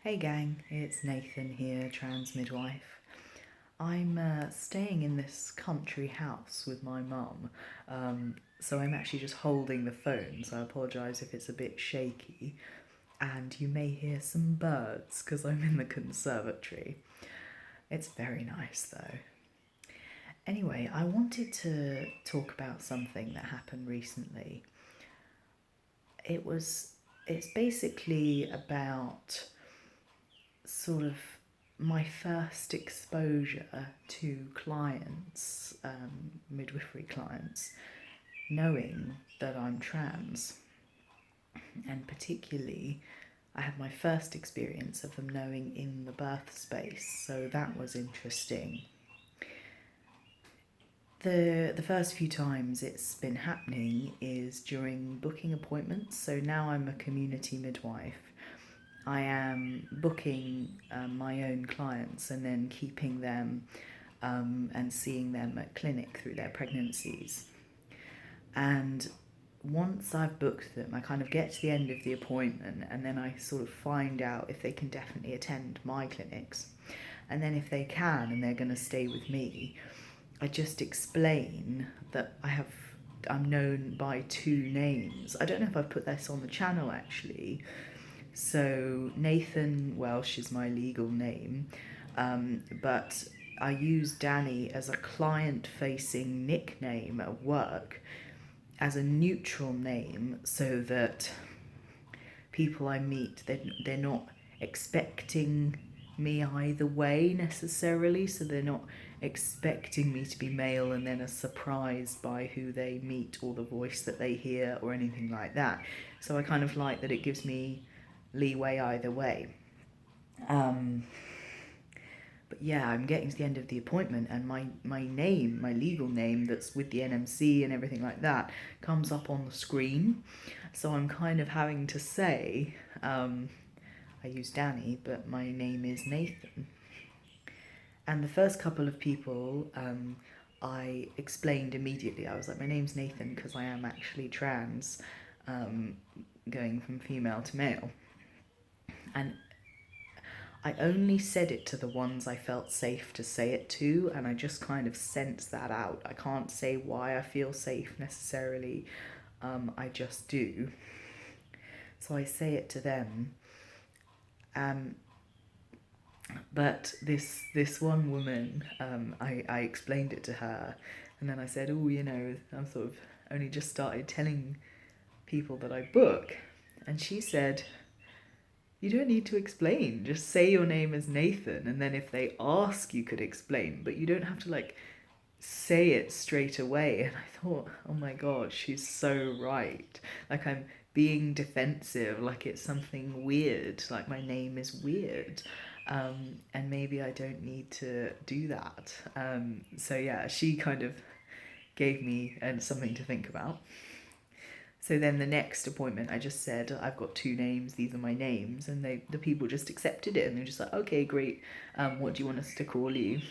Hey gang, it's Nathan here, TransMidwife. I'm staying in this country house with my mum, so I'm actually just holding the phone, so I apologise if it's a bit shaky. And you may hear some birds because I'm in the conservatory. It's very nice though. Anyway, I wanted to talk about something that happened recently. It was, it's basically about sort of my first exposure to clients, midwifery clients, knowing that I'm trans. And particularly, I had my first experience of them knowing in the birth space, so that was interesting. The first few times it's been happening is during booking appointments. So now I'm a community midwife. I am booking my own clients and then keeping them and seeing them at clinic through their pregnancies. And once I've booked them, I kind of get to the end of the appointment and then I sort of find out if they can definitely attend my clinics. And then if they can and they're going to stay with me, I just explain that I'm known by two names. I don't know if I've put this on the channel actually. So Nathan Welsh is my legal name, but I use Danny as a client-facing nickname at work, as a neutral name, so that people I meet, they're not expecting me either way necessarily, so they're not expecting me to be male and then are surprised by who they meet or the voice that they hear or anything like that. So I kind of like that it gives me leeway either way. But yeah, I'm getting to the end of the appointment and my name, my legal name that's with the NMC and everything like that, comes up on the screen. So I'm kind of having to say, I use Danny, but my name is Nathan. And the first couple of people, I explained immediately. I was like, my name's Nathan because I am actually trans, going from female to male. And I only said it to the ones I felt safe to say it to, and I just kind of sense that out. I can't say why I feel safe necessarily, I just do. So I say it to them. But this one woman, I explained it to her, and then I said, oh, I'm sort of only just started telling people that I book. And she said, you don't need to explain. Just say your name is Nathan, and then if they ask, you could explain. But you don't have to say it straight away. And I thought, oh my god, she's so right. Like I'm being defensive, like it's something weird, like my name is weird. And maybe I don't need to do that. So yeah, she kind of gave me something to think about. So then the next appointment, I just said, I've got two names, these are my names. And the people just accepted it. And they're just like, okay, great. What do you want us to call you?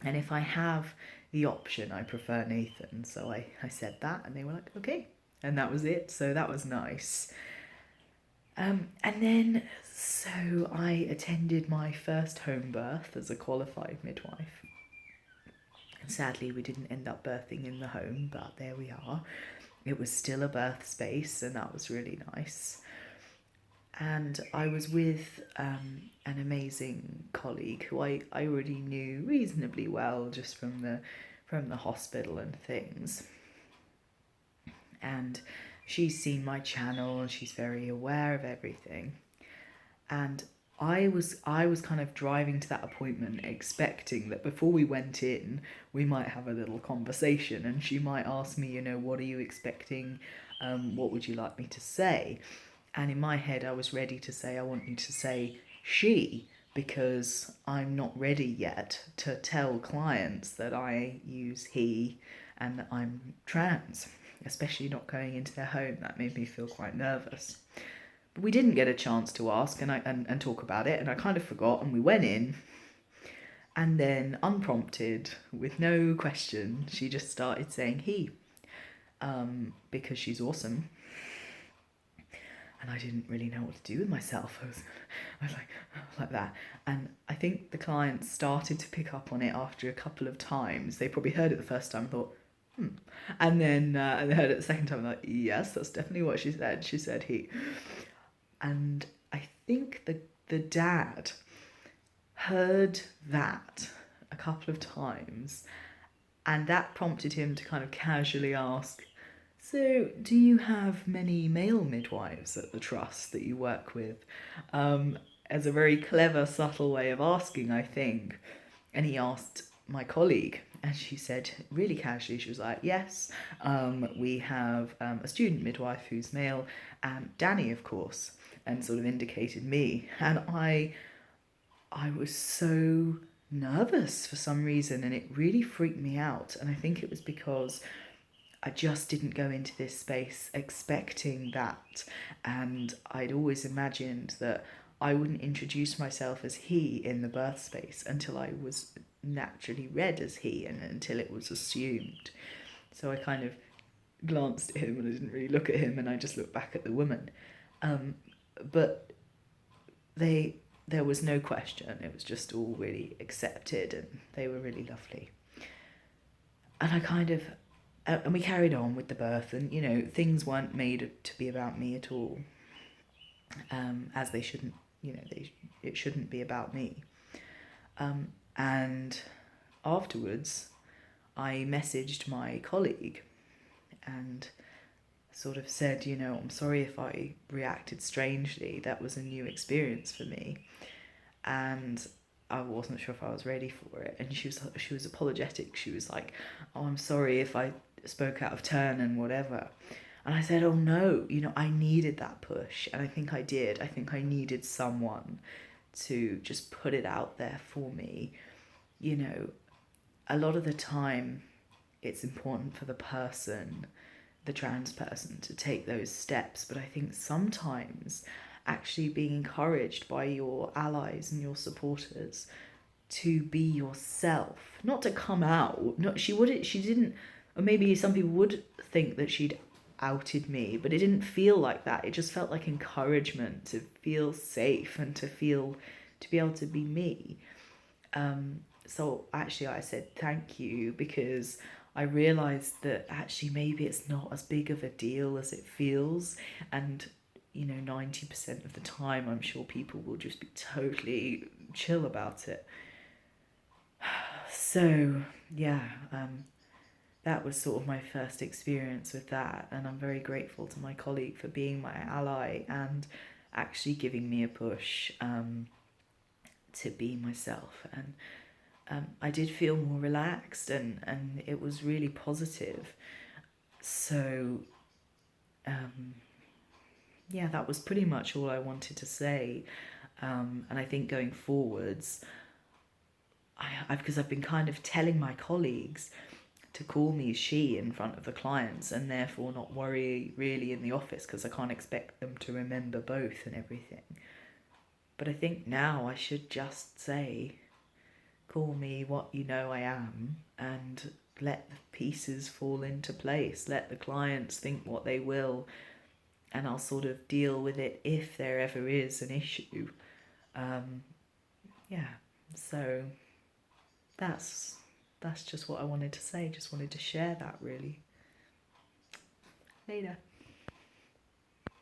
And if I have the option, I prefer Nathan. So I said that and they were like, okay. And that was it. So that was nice. And then, so I attended my first home birth as a qualified midwife. And sadly, we didn't end up birthing in the home, but there we are. It was still a birth space, and that was really nice. And I was with an amazing colleague who I already knew reasonably well just from the hospital and things. And she's seen my channel and she's very aware of everything. And I was kind of driving to that appointment expecting that before we went in, we might have a little conversation and she might ask me, what are you expecting? What would you like me to say? And in my head, I was ready to say, I want you to say she, because I'm not ready yet to tell clients that I use he and that I'm trans, especially not going into their home. That made me feel quite nervous. But we didn't get a chance to ask and talk about it, and I kind of forgot, and we went in, and then unprompted, with no question, she just started saying he, because she's awesome. and I didn't really know what to do with myself. I was like that. And I think the clients started to pick up on it after a couple of times. They probably heard it the first time and thought, and then they heard it the second time and like, yes, that's definitely what she said. She said he. And I think the dad heard that a couple of times, and that prompted him to kind of casually ask, so do you have many male midwives at the trust that you work with? As a very clever, subtle way of asking, I think. And he asked my colleague, and she said really casually, she was like, yes, we have a student midwife who's male, and Danny, of course, and sort of indicated me. And I was so nervous for some reason, and it really freaked me out. And I think it was because I just didn't go into this space expecting that, and I'd always imagined that I wouldn't introduce myself as he in the birth space until I was naturally read as he, and until it was assumed. So I kind of glanced at him and I didn't really look at him, and I just looked back at the woman. But there was no question. It was just all really accepted, and they were really lovely. And I kind of, and we carried on with the birth, and you know, things weren't made to be about me at all, as they shouldn't. You know, it shouldn't be about me. And afterwards, I messaged my colleague and sort of said, you know, I'm sorry if I reacted strangely. That was a new experience for me, and I wasn't sure if I was ready for it. And she was apologetic. She was like, oh, I'm sorry if I spoke out of turn and whatever. And I said, oh no, you know, I needed that push, and I think I did. I think I needed someone to just put it out there for me. You know, a lot of the time it's important for the person, the trans person, to take those steps, but I think sometimes actually being encouraged by your allies and your supporters to be yourself, not to come out. Not she didn't, or maybe some people would think that she'd outed me, but it didn't feel like that. It just felt like encouragement to feel safe and to be able to be me. So actually I said thank you, because I realised that actually maybe it's not as big of a deal as it feels, and you know, 90% of the time I'm sure people will just be totally chill about it. So yeah, that was sort of my first experience with that, and I'm very grateful to my colleague for being my ally and actually giving me a push to be myself. And I did feel more relaxed, and it was really positive. So yeah, that was pretty much all I wanted to say. And I think going forwards, because I've been kind of telling my colleagues to call me she in front of the clients, and therefore not worry really in the office, because I can't expect them to remember both and everything. But I think now I should just say, call me what you know I am, and let the pieces fall into place. Let the clients think what they will, and I'll sort of deal with it if there ever is an issue. Yeah, so that's just what I wanted to say. Just wanted to share that, really. Later.